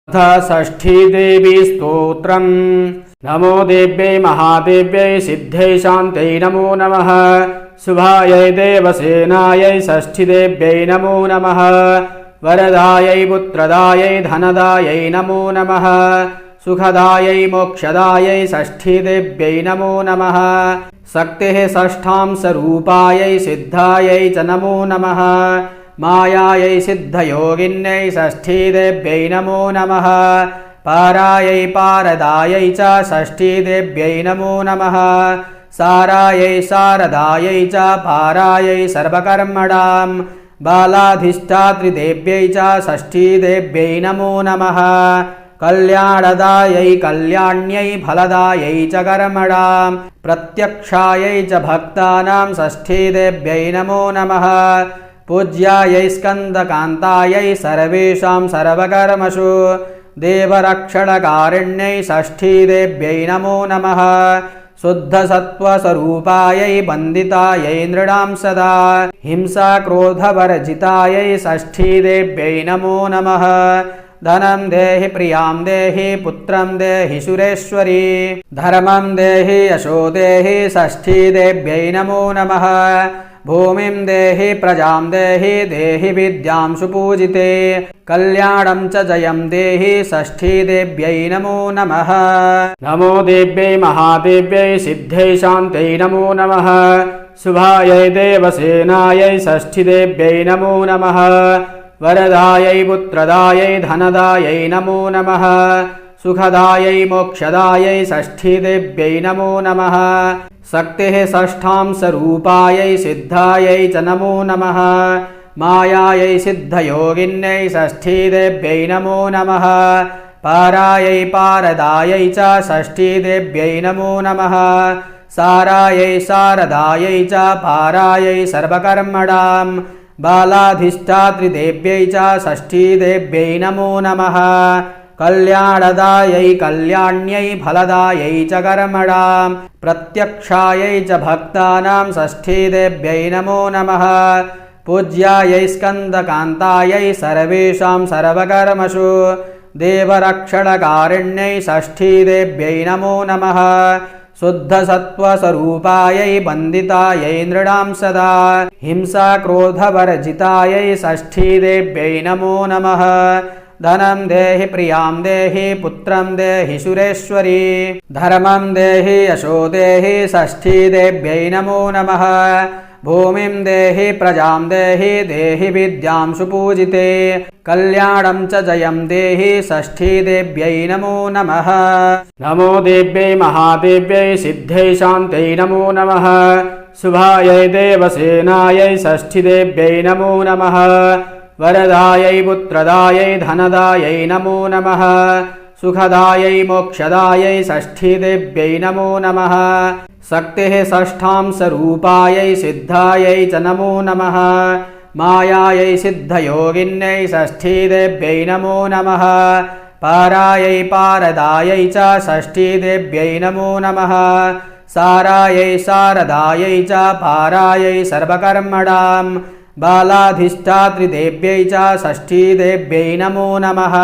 अथ षष्ठी देवी स्तोत्रम्। नमो देव्यै महादेव्यै सिद्धै शान्त्यै नमो नमः। शुभायै देवसेनायै षष्ठीदेव्यै नमो नमः। वरदायै पुत्रदायै धनदायै नमो नमः। सुखदायै मोक्षदायै षष्ठीदेव्यै नमो नमः। शक्तेः षष्ठां स्वरूपायै सिद्धायै च नमो नमः। मायायै सिद्धयोगिन्यै षष्ठीदेव्यै नमो नमः। पारायै पारदायै च षष्ठीदेव्यै नमो नमः। सारायै शारदायै च पारायै सर्वकर्मणां। बालाधिष्ठात्रिदेव्यै च षष्ठीदेव्यै नमो नमः। कल्याणदायै कल्याण्यै फलदायै च कर्मणां। प्रत्यक्षायै च भक्तानां षष्ठीदेव्यै नमो नमः। पूज्यायै स्कन्दकान्तायै सर्वेषां सर्वकर्मसु देवरक्षणकारिण्यै षष्ठीदेव्यै नमो नमः। शुद्धसत्त्वस्वरूपायै वन्दितायै नृणां सदा हिंसाक्रोधवर्जितायै षष्ठीदेव्यै नमो नमः। धनं देहि प्रियां देहि पुत्रं देहि सुरेश्वरी। धर्मं देहि यशो देहि षष्ठीदेव्यै नमो नमः। भूमिं देहि प्रजां देहि देहि विद्यां सुपूजिते। कल्याणं च जयं देहि षष्ठीदेव्यै नमो नमः। नमो देव्यै महादेव्यै सिद्धै शान्त्यै नमो नमः। शुभायै देवसेनायै षष्ठीदेव्यै नमो नमः। वरदायै पुत्रदायै धनदायै नमो नमः। सुखदायै मोक्षदायै षष्ठीदेव्यै नमो नमः। शक्तेः षष्ठां स्वरूपायै सिद्धायै च नमो नमः। मायायै सिद्धयोगिन्यै षष्ठीदेव्यै नमो नमः। पारायै पारदायै च षष्ठीदेव्यै नमो नमः। सारायै शारदायै च पारायै सर्वकर्मणां। बालाधिष्ठात्रिदेव्यै च षष्ठीदेव्यै नमो नमः। कल्याणदायै कल्याण्यै फलदायै च कर्मणां। प्रत्यक्षायै च भक्तानां षष्ठीदेव्यै नमो नमः। पूज्यायै स्कन्दकान्तायै सर्वेषां सर्वकर्मसु देवरक्षणकारिण्यै षष्ठीदेव्यै नमो नमः। शुद्धसत्त्वस्वरूपायै वन्दितायै नृणां सदा हिंसाक्रोधवर्जितायै षष्ठीदेव्यै नमो नमः। धनं देहि प्रियां देहि पुत्रं देहि सुरेश्वरी। धर्मं देहि यशो देहि षष्ठीदेव्यै नमो नमः। भूमिं देहि प्रजां देहि देहि विद्यां सुपूजिते। कल्याणं च जयं देहि षष्ठीदेव्यै नमो नमः। नमो देव्यै महादेव्यै सिद्धै शान्त्यै नमो नमः। शुभायै देवसेनायै षष्ठीदेव्यै नमो नमः। वरदायै पुत्रदायै धनदायै नमो नमः। सुखदायै मोक्षदायै षष्ठीदेव्यै नमो नमः। शक्तेः षष्ठां स्वरूपायै सिद्धायै च नमो नमः। मायायै सिद्धयोगिन्यै षष्ठीदेव्यै नमो नमः। पारायै पारदायै च षष्ठीदेव्यै नमो नमः। सारायै शारदायै च पारायै सर्वकर्मणां। बालाधिष्ठात्रिदेव्यै च षष्ठीदेव्यै नमो नमः।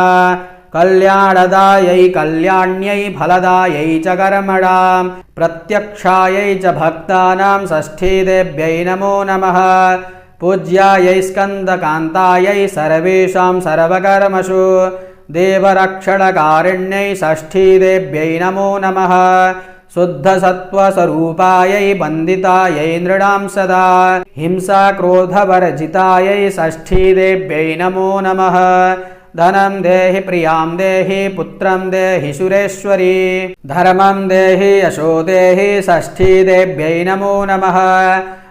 कल्याणदायै कल्याण्यै फलदायै च कर्मणां। प्रत्यक्षायै च भक्तानां षष्ठीदेव्यै नमो नमः। पूज्यायै स्कन्दकान्तायै सर्वेषां सर्वकर्मसु देवरक्षणकारिण्यै षष्ठीदेव्यै नमो नमः। शुद्धसत्त्वस्वरूपायै वन्दितायै नृणां सदा हिंसाक्रोधवर्जितायै षष्ठीदेव्यै नमो नमः। धनं देहि प्रियां देहि पुत्रं देहि सुरेश्वरी। धर्मं देहि यशो देहि षष्ठीदेव्यै नमो नमः।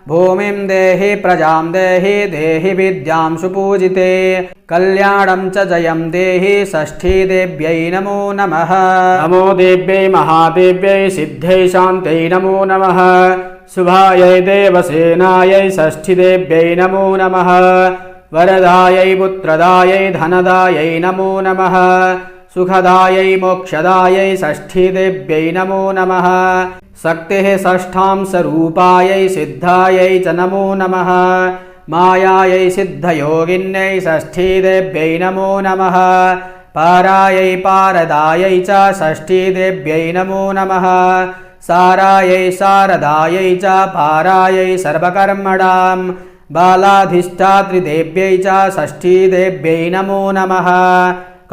भूमिं देहि प्रजां देहि देहि विद्यां सुपूजिते। कल्याणं च जयं देहि षष्ठीदेव्यै नमो नमः। नमो देव्यै महादेव्यै सिद्धै शान्त्यै नमो नमः। शुभायै देवसेनायै षष्ठीदेव्यै नमो नमः। वरदायै पुत्रदायै धनदायै नमो नमः। सुखदायै मोक्षदायै षष्ठीदेव्यै नमो नमः। शक्तेः षष्ठां स्वरूपायै सिद्धायै च नमो नमः। मायायै सिद्धयोगिन्यै षष्ठीदेव्यै नमो नमः। पारायै पारदायै च षष्ठीदेव्यै नमो नमः सारायै शारदायै च पारायै सर्वकर्मणां बालाधिष्ठात्रिदेव्यै च षष्ठीदेव्यै नमो नमः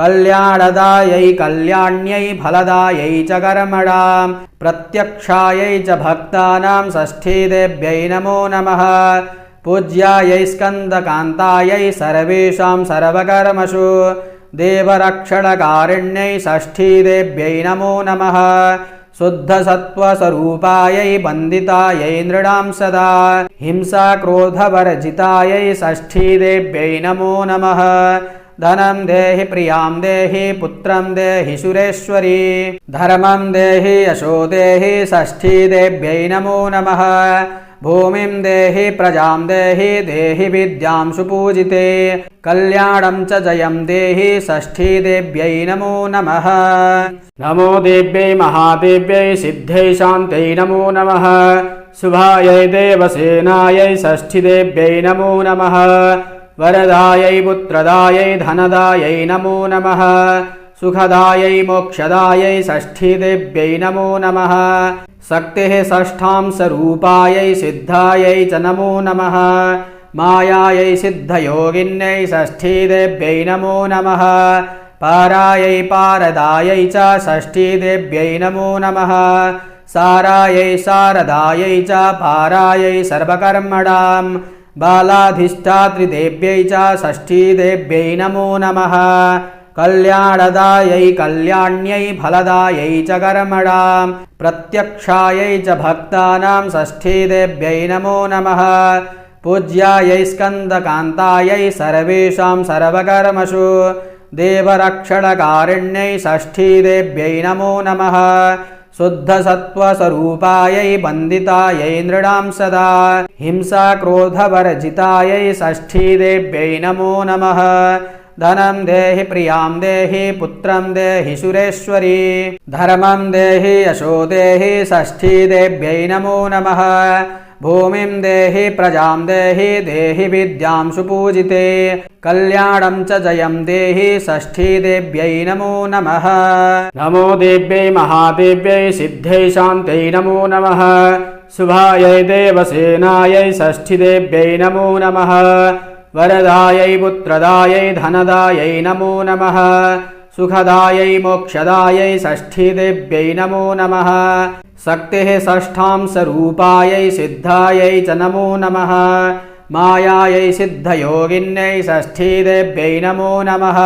कल्याणदायै कल्याण्यै फलदायै च कर्मणां प्रत्यक्षायै च भक्तानां षष्ठीदेव्यै नमो नमः पूज्यायै स्कन्दकान्तायै सर्वेषां सर्वकर्मसु देवरक्षणकारिण्यै षष्ठीदेव्यै नमो नमः शुद्धसत्त्वस्वरूपायै वन्दितायै नृणां सदा हिंसाक्रोधवर्जितायै षष्ठीदेव्यै नमो नमः धनं देहि प्रियां देहि पुत्रं देहि सुरेश्वरी धर्मं देहि यशो देहि षष्ठीदेव्यै नमो नमः भूमिं देहि प्रजां देहि देहि विद्यां सुपूजिते कल्याणं च जयं देहि षष्ठीदेव्यै नमो नमः नमो देव्यै महादेव्यै सिद्धै शान्त्यै नमो नमः शुभायै देवसेनायै षष्ठीदेव्यै नमो नमः वरदायै पुत्रदायै धनदायै नमो नमः सुखदायै मोक्षदायै षष्ठीदेव्यै नमो नमः शक्तिः षष्ठां स्वरूपायै सिद्धायै च नमो नमः मायायै सिद्धयोगिन्यै षष्ठीदेव्यै नमो नमः पारायै पारदायै च षष्ठीदेव्यै नमो नमः सारायै शारदायै च पारायै सर्वकर्मणां बालाधिष्ठात्रिदेव्यै च षष्ठीदेव्यै नमो नमः कल्याणदायै कल्याण्यै फलदायै च कर्मणां प्रत्यक्षायै च भक्तानां षष्ठीदेव्यै नमो नमः पूज्यायै स्कन्दकान्तायै सर्वेषां सर्वकर्मसु देवरक्षणकारिण्यै षष्ठीदेव्यै नमो नमः शुद्धसत्त्वस्वरूपायै वन्दितायै नृणां सदा हिंसाक्रोधवर्जितायै षष्ठीदेव्यै नमो नमः धनं देहि प्रियां देहि पुत्रं देहि सुरेश्वरी धर्मं देहि यशो देहि षष्ठीदेव्यै नमो नमः भूमिं देहि प्रजां देहि देहि विद्यां सुपूजिते कल्याणं च जयं देहि षष्ठीदेव्यै नमो नमः नमो देव्यै महादेव्यै सिद्धै शान्त्यै नमो नमः शुभायै देवसेनायै षष्ठीदेव्यै नमो नमः वरदायै पुत्रदायै धनदायै नमो नमः सुखदायै मोक्षदायै षष्ठीदेव्यै नमो नमः शक्तिः षष्ठां स्वरूपायै सिद्धायै च नमो नमः मायायै सिद्धयोगिन्यै षष्ठीदेव्यै नमो नमः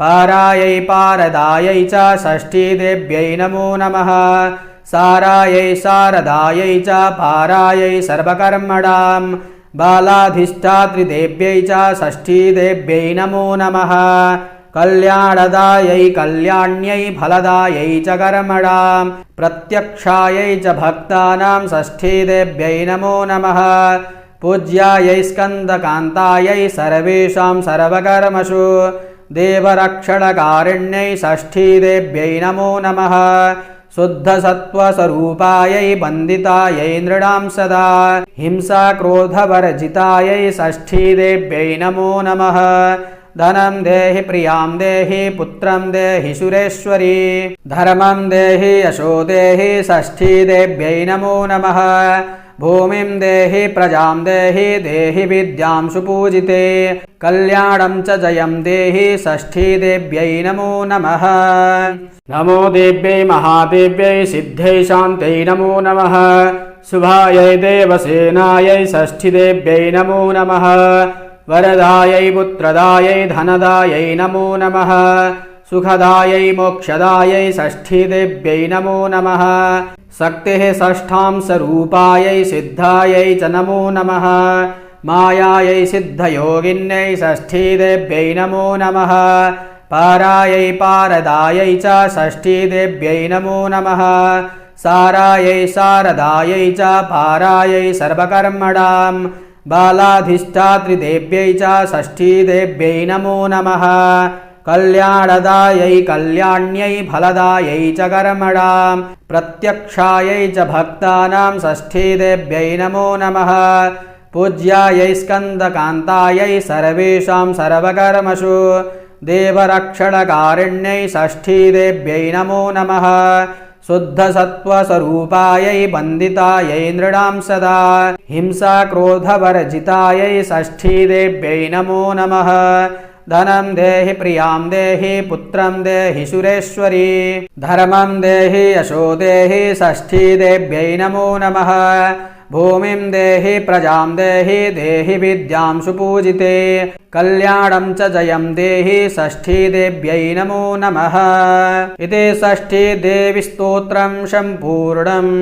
पारायै पारदायै च षष्ठीदेव्यै नमो नमः सारायै शारदायै च पारायै सर्वकर्मणां बालाधिष्ठात्रिदेव्यै च षष्ठीदेव्यै नमो नमः कल्याणदायै कल्याण्यै फलदायै च कर्मणां प्रत्यक्षायै च भक्तानां षष्ठीदेव्यै नमो नमः पूज्यायै स्कन्दकान्तायै सर्वेषां सर्वकर्मसु देवरक्षणकारिण्यै षष्ठीदेव्यै नमो नमः शुद्धसत्त्वस्वरूपायै वन्दितायै नृणां सदा हिंसाक्रोधवर्जितायै षष्ठीदेव्यै नमो नमः धनं देहि प्रियां देहि पुत्रं देहि सुरेश्वरी धर्मं देहि यशो देहि षष्ठीदेव्यै नमो नमः भूमिं देहि प्रजां देहि देहि विद्यां सुपूजिते कल्याणं च जयं देहि षष्ठीदेव्यै नमो नमः नमो देव्यै महादेव्यै सिद्धै शान्त्यै नमो नमः शुभायै देवसेनायै षष्ठीदेव्यै नमो नमः वरदायै पुत्रदायै धनदायै नमो नमः सुखदायै मोक्षदायै षष्ठीदेव्यै नमो नमः शक्तिः षष्ठां स्वरूपायै सिद्धायै च नमो नमः मायायै सिद्धयोगिन्यै षष्ठीदेव्यै नमो नमः पारायै पारदायै च षष्ठीदेव्यै नमो नमः सारायै शारदायै च पारायै सर्वकर्मणां बालाधिष्ठात्रिदेव्यै च षष्ठीदेव्यै नमो नमः कल्याणदायै कल्याण्यै फलदायै च कर्मणां प्रत्यक्षायै च भक्तानां षष्ठीदेव्यै नमो नमः पूज्यायै स्कन्दकान्तायै सर्वेषां सर्वकर्मसु देवरक्षणकारिण्यै षष्ठीदेव्यै नमो नमः शुद्धसत्त्वस्वरूपायै वन्दितायै नृणां सदा हिंसाक्रोधवर्जितायै षष्ठीदेव्यै नमो नमः धनं देहि प्रियां देहि पुत्रं देहि सुरेश्वरी धर्मं देहि यशो देहि षष्ठीदेव्यै नमो नमः भूमिं देहि प्रजां देहि देहि विद्यां सुपूजिते कल्याणं च जयं देहि षष्ठीदेव्यै नमो नमः इति षष्ठीदेवीस्तोत्रं सम्पूर्णम्।